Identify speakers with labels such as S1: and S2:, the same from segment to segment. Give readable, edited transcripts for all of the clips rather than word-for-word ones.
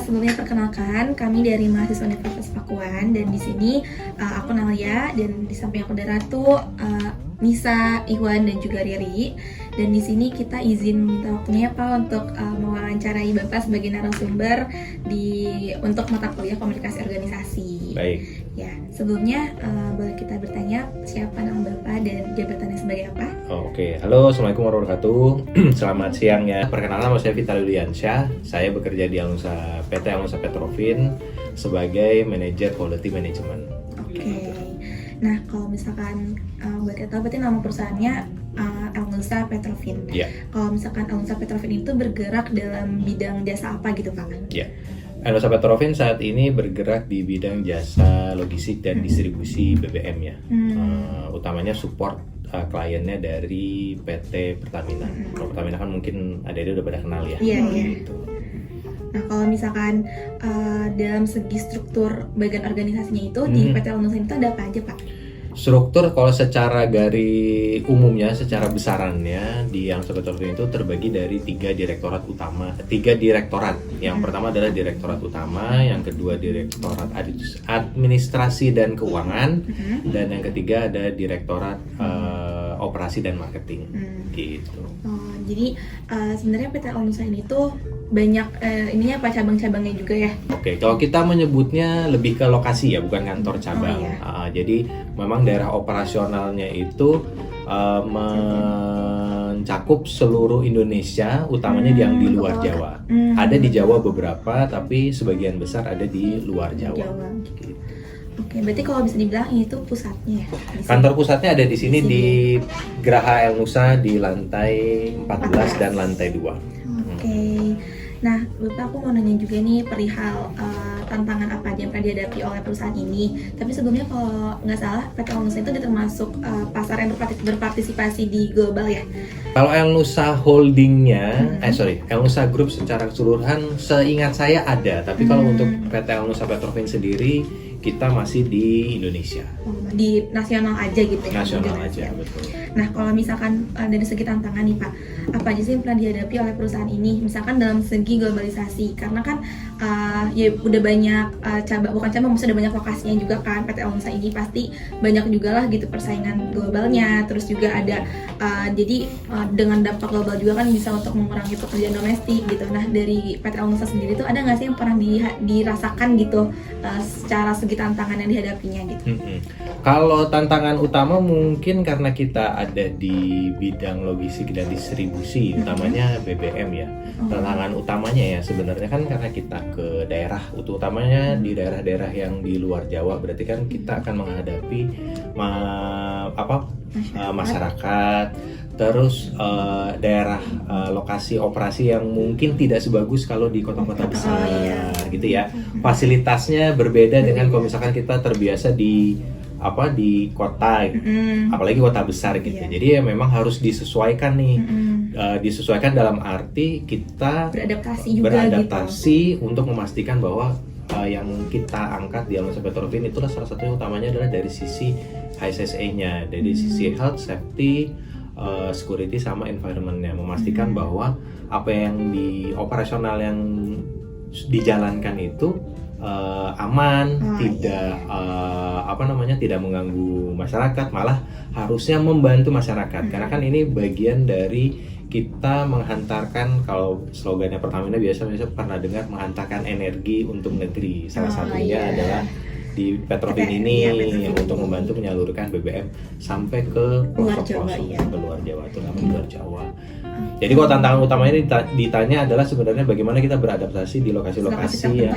S1: sebelumnya perkenalkan, kami dari mahasiswa Universitas Pakuan dan di sini aku Nalia dan di samping aku ada Ratu, Nisa, Iwan dan juga Riri. Dan di sini kita izin minta waktunya Pak untuk mewawancarai Bapak sebagai narasumber untuk mata kuliah komunikasi organisasi.
S2: Baik.
S1: Ya, sebelumnya boleh kita bertanya siapa nama Bapak dan jabatannya sebagai apa?
S2: Oke. Halo, assalamualaikum warahmatullahi wabarakatuh. Selamat siang ya. Perkenalkan, nama saya Vitaly Yuliansyah. Saya bekerja di PT Alnusa Petrovin sebagai manajer quality management.
S1: Oke. Nah, kalau misalkan boleh kita tahu berarti nama perusahaannya Alnusa Petrovin.
S2: Iya.
S1: Kalau misalkan Alnusa Petrovin itu bergerak dalam bidang jasa apa gitu Pak?
S2: Iya. Alnusa Petrovin saat ini bergerak di bidang jasa logistik dan distribusi BBM ya. Utamanya support kliennya dari PT Pertamina. Kalau Pertamina kan mungkin ada-ada udah pada kenal ya.
S1: Iya.
S2: Gitu.
S1: Nah, kalau misalkan dalam segi struktur bagian organisasinya itu di PT Alnusa itu ada apa aja Pak?
S2: Struktur kalau secara umumnya, secara besarannya di Alnusa Petrovin itu terbagi dari tiga direktorat. Yang pertama adalah direktorat utama, yang kedua direktorat administrasi dan keuangan, dan yang ketiga ada direktorat operasi dan marketing. Gitu.
S1: Jadi sebenarnya PT Alnusa ini tuh banyak ininya apa cabang-cabangnya juga ya? Oke,
S2: kalau kita menyebutnya lebih ke lokasi ya, bukan kantor cabang. Jadi memang daerah operasionalnya itu mencakup seluruh Indonesia, utamanya yang di luar Jawa. Ada di Jawa beberapa, tapi sebagian besar ada di luar Jawa. Gitu.
S1: Oke, berarti kalau bisa dibilang ini tuh pusatnya ya?
S2: Kantor pusatnya ada di sini di Geraha Alnusa di lantai 14 dan lantai 2.
S1: Oke. Nah, Bapak aku mau nanya juga nih perihal tantangan apa aja yang pernah dihadapi oleh perusahaan ini. Tapi sebelumnya kalau nggak salah, PT Alnusa itu termasuk pasar yang berpartisipasi di global ya?
S2: Kalau Alnusa Holdingnya, Alnusa Group secara keseluruhan seingat saya ada. Tapi kalau untuk PT Alnusa Petrovin sendiri, kita masih di Indonesia.
S1: Di nasional aja gitu ya?
S2: Nasional aja, betul.
S1: Nah, kalau misalkan dari segi tantangan nih Pak, apa aja sih yang pernah dihadapi oleh perusahaan ini? Misalkan dalam segi globalisasi, karena kan ya udah banyak maksudnya udah banyak lokasinya juga kan PT Alnusa ini, pasti banyak juga lah gitu persaingan globalnya. Terus juga ada jadi dengan dampak global juga kan bisa untuk mengurangi pekerjaan domestik gitu. Nah, dari PT Alnusa sendiri tuh ada nggak sih yang pernah dirasakan gitu secara segi tantangan yang dihadapinya gitu?
S2: Kalau tantangan utama mungkin karena kita ada di bidang logistik dan distribusi, utamanya BBM ya. Tantangan utamanya ya sebenarnya kan karena kita ke daerah, utamanya di daerah-daerah yang di luar Jawa, berarti kan kita akan menghadapi masyarakat, terus daerah lokasi operasi yang mungkin tidak sebagus kalau di kota-kota besar gitu ya. Fasilitasnya berbeda dengan kalau misalkan kita terbiasa di kota, apalagi kota besar gitu. Jadi ya memang harus disesuaikan nih. Disesuaikan dalam arti kita beradaptasi untuk memastikan bahwa yang kita angkat di Alnusa Petrovin itulah salah satunya utamanya adalah dari sisi HSSE-nya, dari sisi health, safety, security sama environment-nya, memastikan bahwa apa yang di operasional yang dijalankan itu aman, tidak mengganggu masyarakat, malah harusnya membantu masyarakat. Karena kan ini bagian dari kita menghantarkan, kalau slogannya Pertamina biasanya pernah dengar, menghantarkan energi untuk negeri. Salah satunya adalah di Petrovin ini untuk membantu menyalurkan BBM sampai ke pelosok-pelosok, ke luar Jawa, terutama di luar Jawa. Jadi kalau tantangan utamanya ditanya adalah sebenarnya bagaimana kita beradaptasi di lokasi-lokasi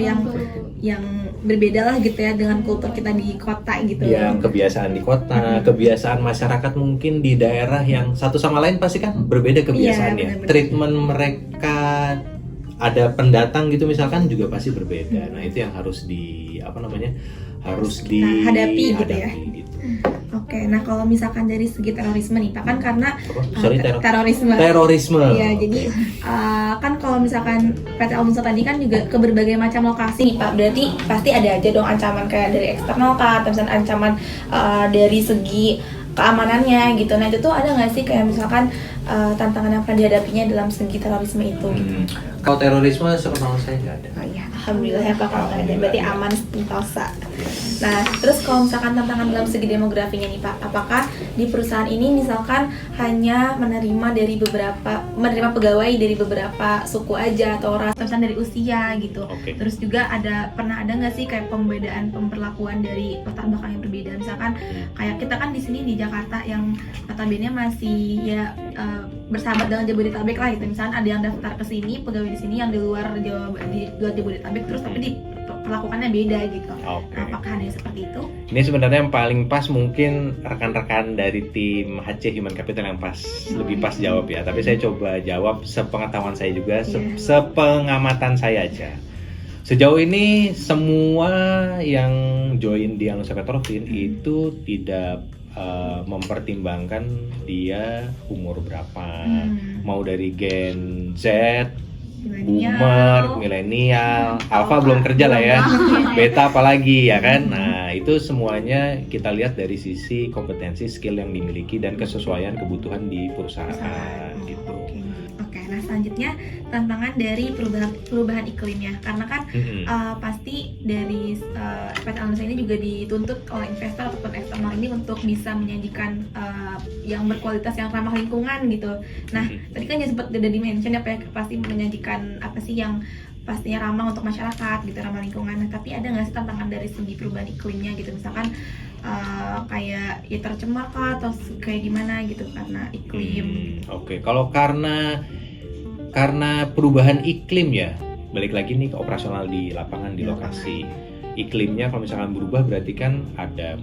S1: yang berbeda lah gitu ya dengan kultur kita di kota gitu.
S2: Yang kebiasaan di kota, kebiasaan masyarakat mungkin di daerah yang satu sama lain pasti kan berbeda kebiasaannya. Treatment mereka, ada pendatang gitu misalkan juga pasti berbeda. Nah, itu yang harus
S1: dihadapi gitu ya. Oke, nah kalau misalkan dari segi terorisme nih Pak, kan karena terorisme. Iya, jadi kan kalau misalkan PT Alnusa tadi kan juga ke berbagai macam lokasi nih Pak, berarti pasti ada aja dong ancaman kayak dari eksternal Kak, atau misalkan ancaman dari segi keamanannya gitu. Nah, itu tuh ada nggak sih kayak misalkan tantangan yang pernah dihadapinya dalam segi terorisme itu gitu?
S2: Kalau terorisme sepengetahuan saya nggak ada.
S1: Oh iya, alhamdulillah ya Pak kalau nggak ada, berarti aman sentosa. Nah, terus kalau misalkan tantangan dalam segi demografinya nih Pak, apakah di perusahaan ini misalkan hanya menerima pegawai dari beberapa suku aja atau ras, misalkan dari usia gitu.
S2: Oke.
S1: Terus juga pernah ada nggak sih kayak pemberlakuan dari latar belakang yang berbeda, misalkan kayak kita kan di sini di Jakarta yang notabene masih ya bersahabat dengan Jabodetabek lah gitu. Misalkan ada yang daftar ke sini pegawai di sini yang di luar Jabodetabek terus tapi perlakukannya beda gitu.
S2: Oke.
S1: Nah, apakah ada yang seperti itu?
S2: Ini sebenarnya yang paling pas mungkin rekan-rekan dari tim HC Human Capital yang lebih pas jawab ya. Tapi saya coba jawab sepengetahuan saya juga, sepengamatan saya aja. Sejauh ini semua yang join di Anusa Petrofin itu tidak mempertimbangkan dia umur berapa, mau dari Gen Z, Boomer, milenial, Alpha belum kerja lah ya, Beta apalagi ya kan. Nah itu semuanya kita lihat dari sisi kompetensi, skill yang dimiliki dan kesesuaian kebutuhan di perusahaan gitu.
S1: Oke, nah selanjutnya tantangan dari perubahan iklimnya, karena kan pasti dari PT Anusa ini juga dituntut oleh investor ataupun eksternal ini untuk bisa menyajikan yang berkualitas, yang ramah lingkungan gitu. Nah, tadi kan ya sempat udah di-mention ya, pasti menyajikan apa sih yang pastinya ramah untuk masyarakat gitu, ramah lingkungan. Nah, tapi ada nggak sih tantangan dari segi perubahan iklimnya gitu, misalkan kayak ya tercemar kah atau kayak gimana gitu karena iklim?
S2: Oke, kalau karena perubahan iklim ya, balik lagi nih ke operasional di lapangan, di lokasi. Iklimnya kalau misalkan berubah berarti kan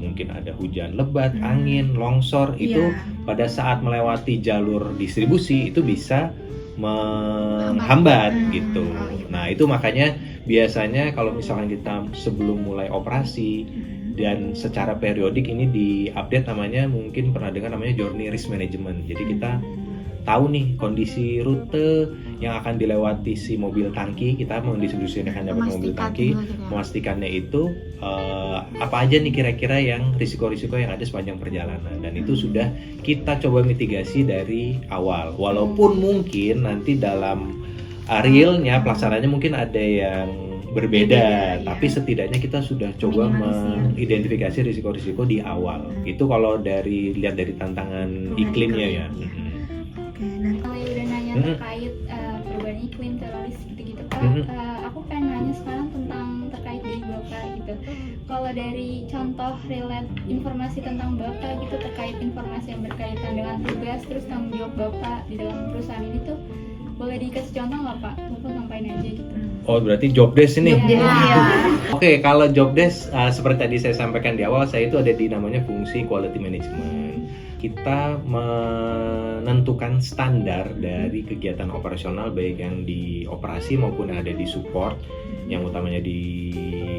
S2: mungkin ada hujan lebat, angin, longsor, itu pada saat melewati jalur distribusi itu bisa menghambat gitu. Nah itu makanya biasanya kalau misalkan kita sebelum mulai operasi dan secara periodik ini diupdate, namanya mungkin pernah dengar namanya journey risk management. Jadi kita tahu nih kondisi rute yang akan dilewati si mobil tangki, kita mendistribusikan dapat mobil tangki, memastikannya itu apa aja nih kira-kira yang risiko-risiko yang ada sepanjang perjalanan, dan itu sudah kita coba mitigasi dari awal. Walaupun mungkin nanti dalam realnya pelaksanaannya mungkin ada yang berbeda, tapi setidaknya kita sudah coba mengidentifikasi risiko-risiko di awal. Itu kalau lihat dari tantangan iklimnya ya.
S3: Nah, kalau udah nanya terkait perubahan iklim, teroris gitu-gitu Pak, aku pengen nanya sekarang terkait dari Bapak gitu. Kalau dari contoh relate informasi tentang Bapak gitu, terkait informasi yang berkaitan dengan tugas terus tanggung jawab Bapak di dalam perusahaan ini tuh, boleh dikasih contoh nggak Pak? Bapak sampaikan aja gitu.
S2: Oh berarti job desk ini. Oke, kalau job desk seperti tadi saya sampaikan di awal, saya itu ada di namanya fungsi quality management. Kita menentukan standar dari kegiatan operasional baik yang di operasi maupun yang ada di support, yang utamanya di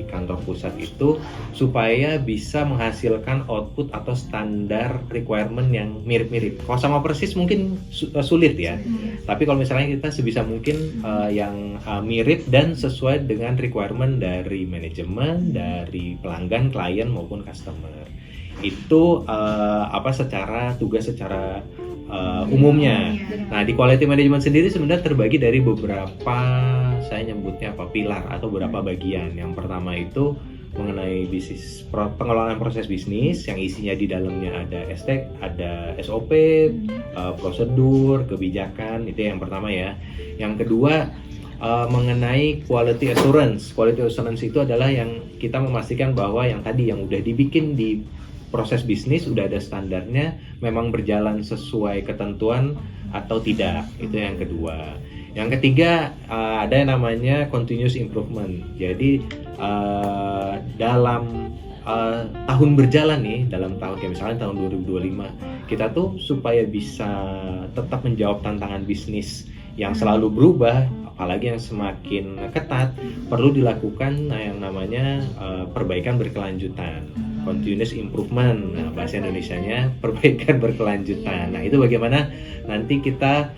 S2: kantor pusat itu, supaya bisa menghasilkan output atau standar requirement yang mirip-mirip. Kalau sama persis mungkin sulit ya, tapi kalau misalnya kita sebisa mungkin yang mirip dan sesuai dengan requirement dari manajemen, dari pelanggan, klien maupun customer. Itu secara tugas secara umumnya. Nah, di quality management sendiri sebenarnya terbagi dari beberapa, saya nyebutnya pilar atau beberapa bagian. Yang pertama itu mengenai pengelolaan proses bisnis, yang isinya di dalamnya ada SOP, prosedur, kebijakan, itu yang pertama ya. Yang kedua mengenai quality assurance. Quality assurance itu adalah yang kita memastikan bahwa yang tadi yang udah dibikin di proses bisnis udah ada standarnya, memang berjalan sesuai ketentuan atau tidak. Itu yang kedua. Yang ketiga ada yang namanya continuous improvement. Jadi dalam tahun berjalan nih, dalam tahun kayak misalnya tahun 2025, kita tuh supaya bisa tetap menjawab tantangan bisnis yang selalu berubah, apalagi yang semakin ketat, perlu dilakukan yang namanya perbaikan berkelanjutan, continuous improvement. Nah, bahasa Indonesianya perbaikan berkelanjutan. Nah, itu bagaimana nanti kita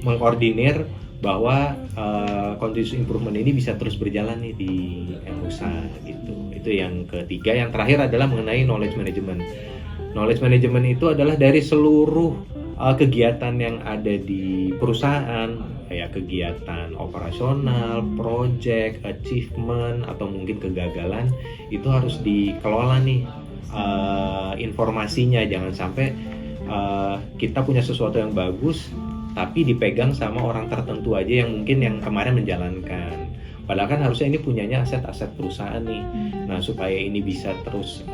S2: mengkoordinir bahwa continuous improvement ini bisa terus berjalan nih di Anusa gitu. Itu yang ketiga. Yang terakhir adalah mengenai knowledge management. Knowledge management itu adalah dari seluruh kegiatan yang ada di perusahaan, kayak kegiatan operasional, project, achievement, atau mungkin kegagalan, itu harus dikelola nih informasinya. Jangan sampai kita punya sesuatu yang bagus tapi dipegang sama orang tertentu aja yang mungkin yang kemarin menjalankan. Padahal kan harusnya ini punyanya aset-aset perusahaan nih. Nah, supaya ini bisa terus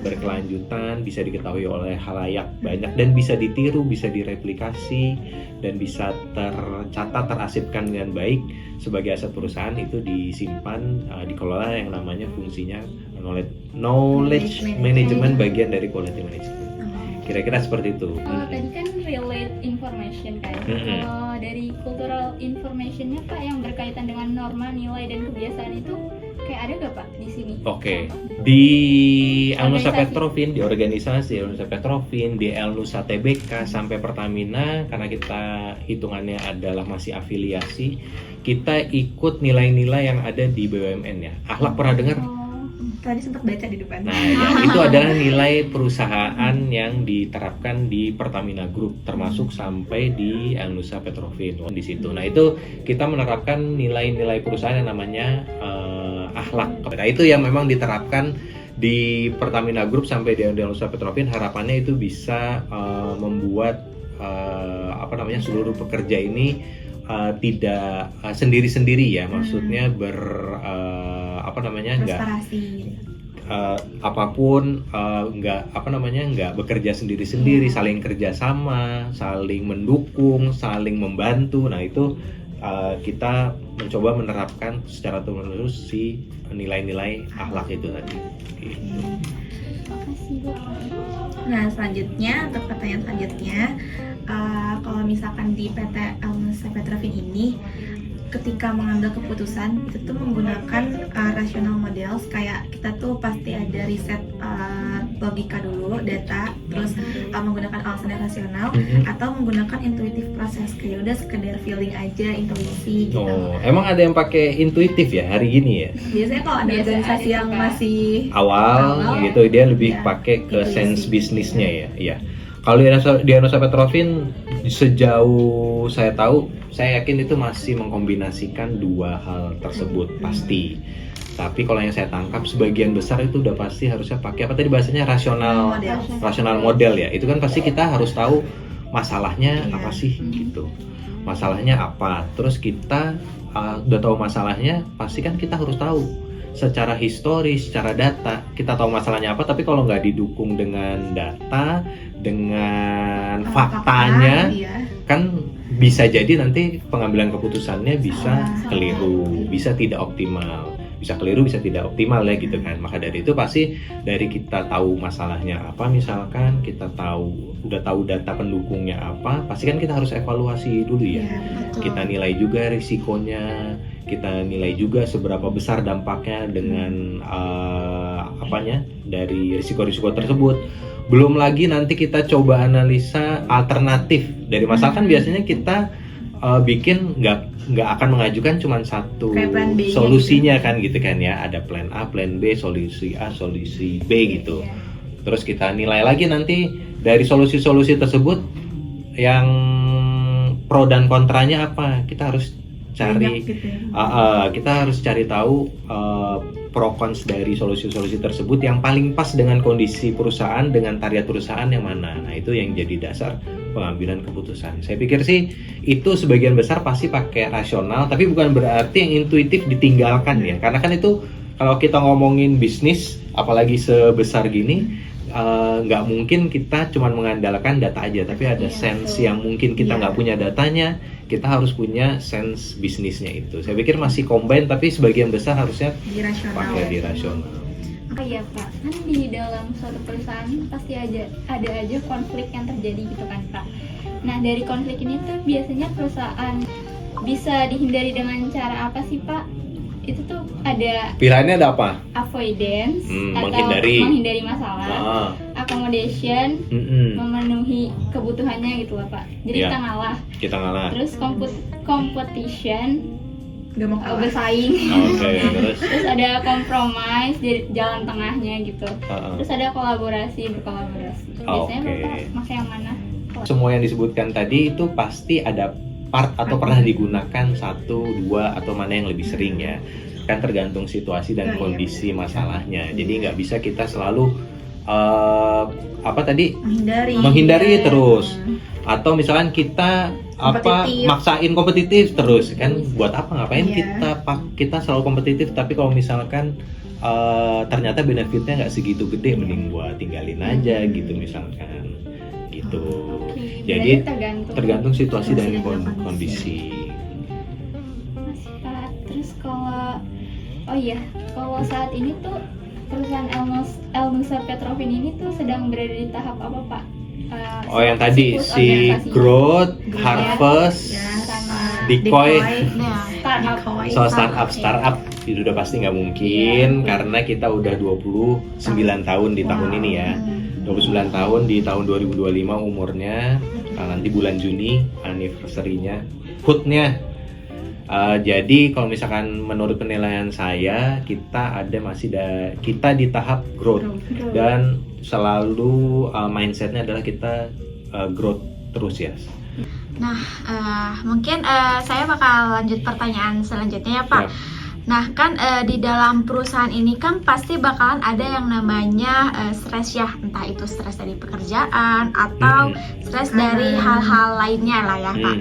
S2: berkelanjutan, bisa diketahui oleh khalayak banyak dan bisa ditiru, bisa direplikasi dan bisa tercatat, terarsipkan dengan baik sebagai aset perusahaan, itu disimpan, dikelola yang namanya fungsinya knowledge management, bagian dari quality management. Kira-kira seperti itu.
S3: Kalau tadi kan relate information kan. Kalau dari cultural informationnya Pak yang berkaitan dengan norma, nilai dan kebiasaan itu kayak ada gak Pak di sini?
S2: Oke. Di Elnusa Petrofin, di organisasi Elnusa Petrofin, di Elnusa TBK sampai Pertamina, karena kita hitungannya adalah masih afiliasi, kita ikut nilai-nilai yang ada di BUMN ya. Akhlak pernah dengar?
S1: Tadi sempat baca di depan.
S2: Nah, ya, itu adalah nilai perusahaan yang diterapkan di Pertamina Group, termasuk sampai di Elnusa Petrofin di situ. Nah, itu kita menerapkan nilai-nilai perusahaan yang namanya akhlak. Nah, itu yang memang diterapkan di Pertamina Group sampai di Elnusa Petrofin. Harapannya itu bisa membuat seluruh pekerja ini tidak sendiri-sendiri ya, maksudnya nggak bekerja sendiri-sendiri, saling kerjasama, saling mendukung, saling membantu. Nah, itu kita mencoba menerapkan secara terus si nilai-nilai akhlak itu tadi. Gitu.
S1: Nah, selanjutnya untuk pertanyaan selanjutnya, kalau misalkan di PT Elnusa Petrofin ini, ketika mengambil keputusan itu tuh menggunakan rational models, kayak kita tuh pasti ada riset logika dulu, data, terus menggunakan alasan yang rasional, atau menggunakan intuitive proses, kayak udah sekedar feeling aja, intuisi gitu.
S2: Oh, emang ada yang pakai intuitif ya hari gini ya?
S1: Biasanya kalau ada organisasi yang masih
S2: awal gitu, dia lebih pakai ke sense bisnisnya ya. Iya. Kalau di Elnusa Petrofin, sejauh saya tahu, saya yakin itu masih mengkombinasikan dua hal tersebut pasti. Tapi kalau yang saya tangkap, sebagian besar itu udah pasti harusnya pakai apa tadi bahasanya, rasional model ya. Itu kan pasti kita harus tahu masalahnya apa sih gitu. Masalahnya apa? Terus kita udah tahu masalahnya, pasti kan kita harus tahu secara historis, secara data, kita tahu masalahnya apa. Tapi kalau nggak didukung dengan data, dengan faktanya, kan bisa jadi nanti pengambilan keputusannya bisa keliru, bisa tidak optimal, bisa keliru, bisa tidak optimal ya gitu kan. Maka dari itu pasti dari kita tahu masalahnya apa, misalkan kita udah tahu data pendukungnya apa, pasti kan kita harus evaluasi dulu ya. Kita nilai juga risikonya, kita nilai juga seberapa besar dampaknya dengan dari risiko-risiko tersebut. Belum lagi nanti kita coba analisa alternatif dari masalah. Kan biasanya kita bikin nggak akan mengajukan cuma satu solusinya gitu kan ya. Ada plan A, plan B, solusi A, solusi B gitu. Terus kita nilai lagi nanti dari solusi-solusi tersebut yang pro dan kontranya apa. Kita harus cari kita harus cari tahu pro cons dari solusi-solusi tersebut yang paling pas dengan kondisi perusahaan, dengan target perusahaan yang mana. Nah, itu yang jadi dasar pengambilan keputusan. Saya pikir sih itu sebagian besar pasti pakai rasional, tapi bukan berarti yang intuitif ditinggalkan ya. Karena kan itu kalau kita ngomongin bisnis, apalagi sebesar gini, nggak mungkin kita cuma mengandalkan data aja, tapi ada sense yang mungkin kita nggak punya datanya, kita harus punya sense bisnisnya itu. Saya pikir masih combine, tapi sebagian besar harusnya pakai di rasional.
S3: Oh iya Pak, kan di dalam suatu perusahaan pasti ada aja konflik yang terjadi gitu kan Pak. Nah, dari konflik ini tuh biasanya perusahaan bisa dihindari dengan cara apa sih Pak? Itu tuh ada
S2: pilihannya ada apa?
S3: Avoidance atau
S2: menghindari
S3: masalah, accommodation, memenuhi kebutuhannya gitu lah Pak. Jadi kita ngalah. Terus competition,
S1: gak mau kalah,
S3: bersaing. Terus ada compromise, jalan tengahnya gitu. Terus ada berkolaborasi. Biasanya Bapak pakai yang mana?
S2: Semua yang disebutkan tadi itu pasti ada part atau pernah digunakan 1, 2 atau mana yang lebih sering ya. Kan tergantung situasi dan kondisi masalahnya. Jadi nggak bisa kita selalu menghindari terus. Atau misalkan kita maksain kompetitif terus kan, buat apa, ngapain kita selalu kompetitif, tapi kalau misalkan ternyata benefitnya nggak segitu gede, mending buat tinggalin aja gitu misalkan gitu. Jadi tergantung situasi dan kondisi.
S3: Terus kalau saat ini tuh perusahaan Elnusa Petrofin ini tuh sedang berada di tahap apa, Pak?
S2: Yang tadi si growth, harvest, decoy. Soal startup itu udah pasti nggak mungkin karena kita udah 29 tahun di tahun ini ya. 29 tahun di tahun 2025 umurnya. Nanti bulan Juni anniversary-nya, HUT-nya. Jadi kalau misalkan menurut penilaian saya, kita di tahap growth. Dan selalu mindsetnya adalah kita growth terus ya.
S4: Nah, mungkin saya bakal lanjut pertanyaan selanjutnya ya Pak.
S2: Yep.
S4: Nah kan di dalam perusahaan ini kan pasti bakalan ada yang namanya stres ya, entah itu stres dari pekerjaan atau stres dari hal-hal lainnya lah ya Pak.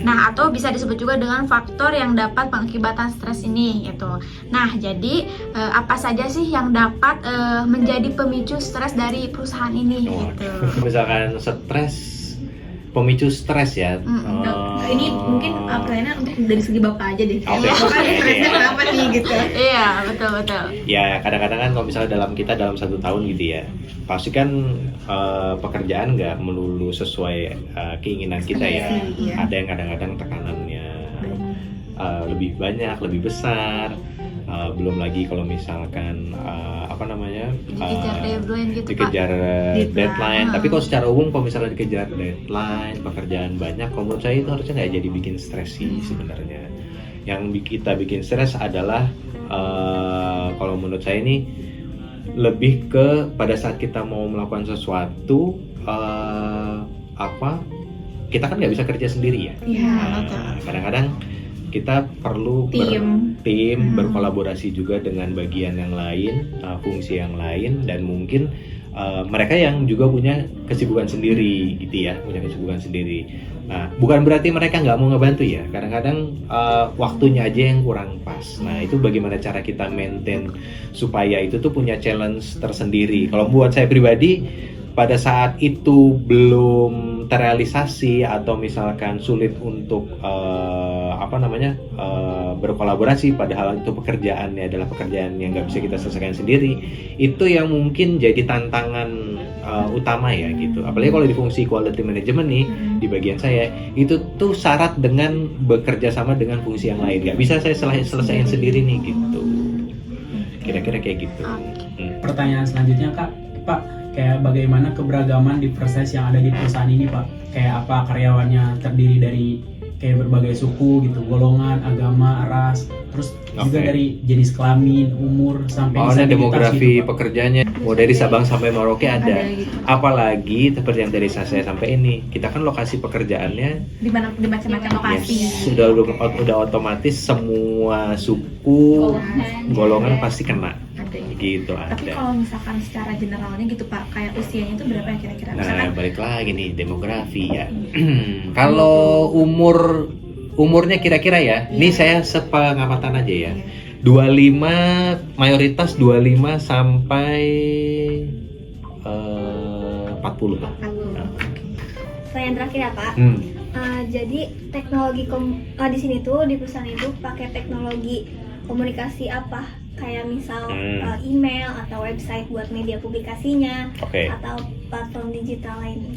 S4: Nah atau bisa disebut juga dengan faktor yang dapat mengakibatkan stres ini gitu. Nah jadi apa saja sih yang dapat menjadi pemicu stres dari perusahaan ini gitu?
S2: Misalkan pemicu stres ya.
S1: Ini mungkin kayaknya untuk dari segi Bapak aja deh. Bapak stresnya kenapa nih gitu?
S4: Iya betul.
S2: Ya kadang-kadang kan kalau misalnya dalam 1 tahun gitu ya, pasti kan pekerjaan nggak melulu sesuai keinginan kita ya. Ada yang kadang-kadang tekanannya lebih banyak, lebih besar. Belum lagi kalau misalkan dikejar deadline. Tapi kalau secara umum kalau misalnya dikejar deadline, pekerjaan banyak, kalau menurut saya itu harusnya nggak jadi bikin stres sih sebenarnya. Yang kita bikin stres adalah kalau menurut saya ini lebih ke pada saat kita mau melakukan sesuatu kita kan nggak bisa kerja sendiri ya. Kadang-kadang kita perlu tim berkolaborasi juga dengan bagian yang lain, fungsi yang lain, dan mungkin mereka yang juga punya kesibukan sendiri gitu ya, Nah, bukan berarti mereka nggak mau ngebantu ya. Kadang-kadang waktunya aja yang kurang pas. Nah, itu bagaimana cara kita maintain supaya itu tuh punya challenge tersendiri. Kalau buat saya pribadi, pada saat itu belum terrealisasi atau misalkan sulit untuk berkolaborasi, padahal itu pekerjaannya adalah pekerjaan yang nggak bisa kita selesaikan sendiri, itu yang mungkin jadi tantangan utama ya gitu. Apalagi kalau di fungsi quality management nih, di bagian saya itu tuh syarat dengan bekerja sama dengan fungsi yang lain, nggak bisa saya selesaiin sendiri nih gitu. Kira-kira kayak gitu.
S5: Pertanyaan selanjutnya Pak, kayak bagaimana keberagaman di proses yang ada di perusahaan ini Pak? Kayak apa karyawannya terdiri dari kayak berbagai suku gitu, golongan, agama, ras, terus juga dari jenis kelamin, umur, sampai
S2: demografi
S5: gitu,
S2: pekerjaannya, mau dari Sabang sampai Merauke ada. Apalagi seperti yang dari saya sampai ini, kita kan lokasi pekerjaannya
S1: di macam-macam lokasi.
S2: Sudah otomatis semua suku, golongan pasti kena. Gitu ada.
S1: Tapi kalau misalkan secara generalnya gitu Pak, kayak usianya itu berapa ya kira-kira?
S2: Nah, balik lagi nih demografi ya. Kalau umurnya kira-kira ya, ini saya sepengamatan aja ya. 25, mayoritas 25 sampai 40 lah.
S6: Pertanyaan terakhir ya Pak. Jadi teknologi di sini tuh di perusahaan itu pakai teknologi komunikasi apa? Kayak misal email atau website buat media publikasinya, atau platform digital lain.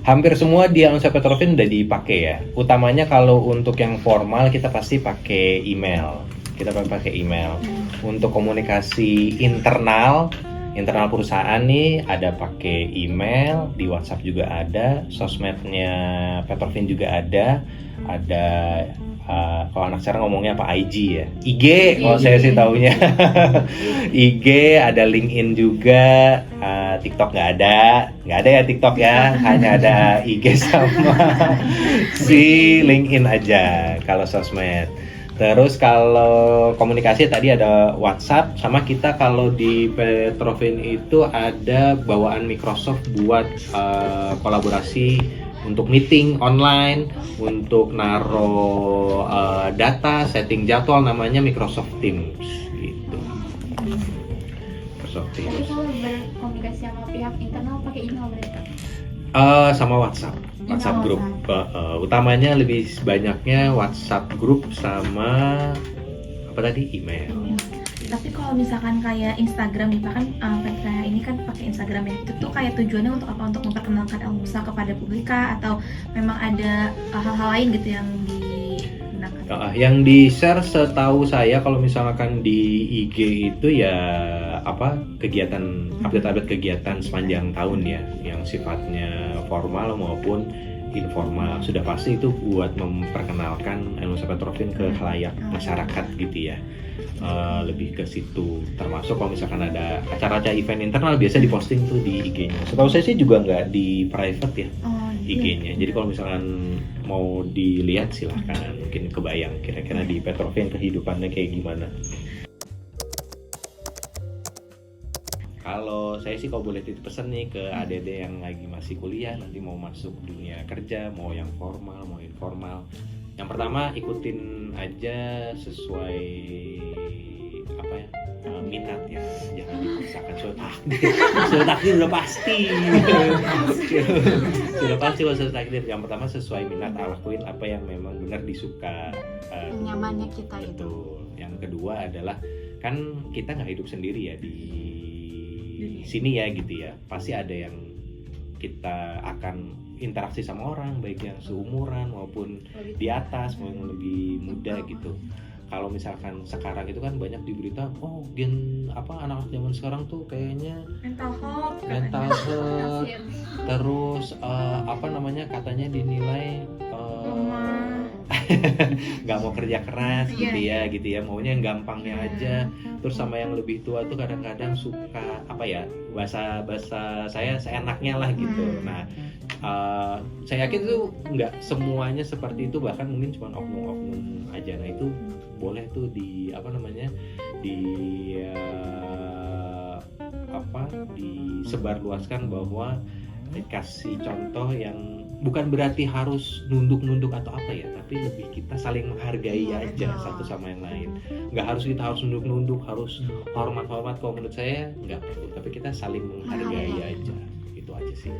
S2: Hampir semua di Elnusa Petrofin udah dipakai ya. Utamanya kalau untuk yang formal kita pasti pakai email. Untuk komunikasi internal perusahaan nih ada pakai email, di WhatsApp juga ada, sosmednya Petrofin juga ada kalau anak sekarang ngomongnya apa, IG ya, IG kalau saya sih taunya. IG, ada LinkedIn juga, TikTok nggak ada ya TikTok ya, hanya ada IG sama si LinkedIn aja kalau sosmed. Terus kalau komunikasi tadi ada WhatsApp, sama kita kalau di Petrovin itu ada bawaan Microsoft buat kolaborasi untuk meeting online, untuk naro data, setting jadwal, namanya Microsoft Teams gitu. Microsoft
S3: Tapi
S2: Teams.
S3: kalau berkomunikasi sama pihak internal pakai email berarti?
S2: Sama WhatsApp group. Utamanya lebih banyaknya WhatsApp group sama apa tadi, email.
S1: Tapi kalau misalkan kayak Instagram nih Pak, kan Petra ini kan pakai Instagram ya, itu tuh kayak tujuannya untuk apa? Untuk memperkenalkan Elmusa kepada publik kah? Atau memang ada hal-hal lain gitu yang digunakan?
S2: Yang di-share setahu saya kalau misalkan di IG itu ya kegiatan, update-update kegiatan sepanjang tahun ya, yang sifatnya formal maupun informal. Sudah pasti itu buat memperkenalkan Elmusa Petrovin ke khalayak masyarakat gitu ya. Lebih ke situ. Termasuk kalau misalkan ada acara-acara event internal biasa diposting tuh di IG-nya. Setahu saya sih juga nggak di private ya IG-nya. Jadi kalau misalkan mau dilihat silahkan, mungkin kebayang kira-kira di Petrovin kehidupannya kayak gimana. Kalau saya sih kalau boleh titip pesan nih ke adik-adik yang lagi masih kuliah, nanti mau masuk dunia kerja, mau yang formal, mau informal. Yang pertama ikutin aja sesuai minat ya, jangan dipaksakan. Sudah takdir udah pasti. Sudah pasti sudah takdir. Yang pertama sesuai minat, lakuin apa yang memang benar disuka.
S4: Nyamannya kita itu.
S2: Betul. Yang kedua adalah kan kita nggak hidup sendiri ya di sini ya gitu ya. Pasti ada yang kita akan interaksi sama orang, baik yang seumuran maupun di atas maupun lebih muda gitu. Kalau misalkan sekarang itu kan banyak di berita, anak-anak zaman sekarang tuh kayaknya mental health, terus katanya dinilai nggak mau kerja keras gitu ya, maunya yang gampangnya aja. Terus sama yang lebih tua tuh kadang-kadang suka bahasa saya seenaknya lah gitu. Nah, saya yakin tuh nggak semuanya seperti itu, bahkan mungkin cuma oknum-oknum aja. Nah itu boleh tuh disebarluaskan, bahwa dikasih contoh yang bukan berarti harus nunduk atau apa ya, tapi lebih kita saling menghargai aja satu sama yang lain. Kita harus nunduk, harus hormat. Kalau menurut saya nggak perlu, tapi kita saling menghargai aja. Itu aja sih.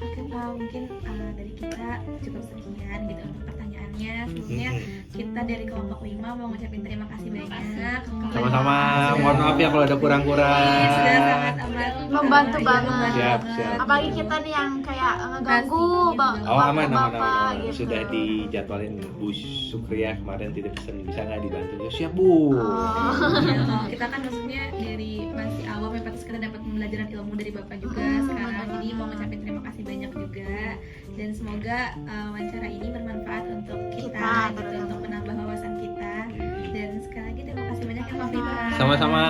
S1: Oke Pak, mungkin dari kita cukup sekian gitu untuk pertanyaannya. Sebelumnya kita dari kelompok 5 mau ngucapin terima kasih banyak.
S2: Sama-sama, mohon maaf ya kalau ada kurang-kurang.
S1: Sudah sangat amat
S4: Membantu banget.
S2: Siap.
S4: Apalagi kita nih yang kayak ngeganggu
S2: Aman.
S4: gitu.
S2: Sudah dijadwalin Bu Sukriya kemarin titip pesan, bisa nggak dibantu? Siap Bu.
S1: Kita kan maksudnya dari masih awam ya Pak, terus kita dapat pembelajaran ilmu dari Bapak juga sekarang. Jadi mau ngucapin terima kasih banyak juga, dan semoga wawancara ini bermanfaat untuk kita gitu, untuk menambah wawasan kita. Dan sekali lagi terima kasih banyak ya Pak Fitra.
S2: Sama-sama.